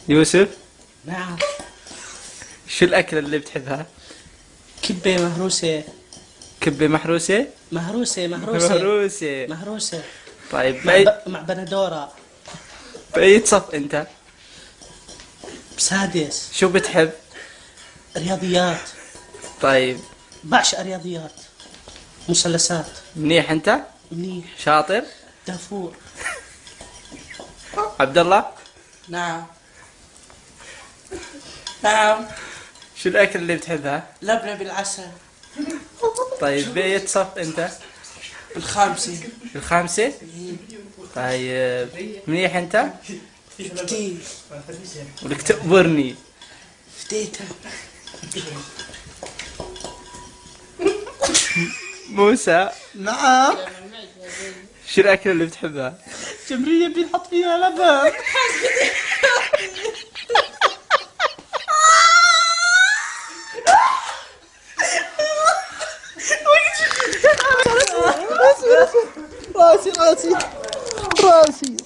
يوسف، نعم. شو الأكلة اللي بتحبها؟ كبة مهروسة. كبة محروسة؟ مهروسة مهروسة. مهروسة. مهروسة. طيب مع بندورة. بأي صف أنت؟ بسادس. شو بتحب؟ رياضيات. طيب بعشق رياضيات. مثلثات. منيح أنت؟ منيح. شاطر؟ دافور. عبد الله، نعم. نعم. شو الأكل اللي بتحبها؟ لبنة بالعسل. طيب بأي صف أنت؟ الخامسة. الخامسة؟ طيب منيح أنت؟ كتير. ولك تقبرني. فديتها. موسى، نعم. شو الأكل اللي بتحبها؟ جمرية بينحط فيها لبن. راسي راسي راسي.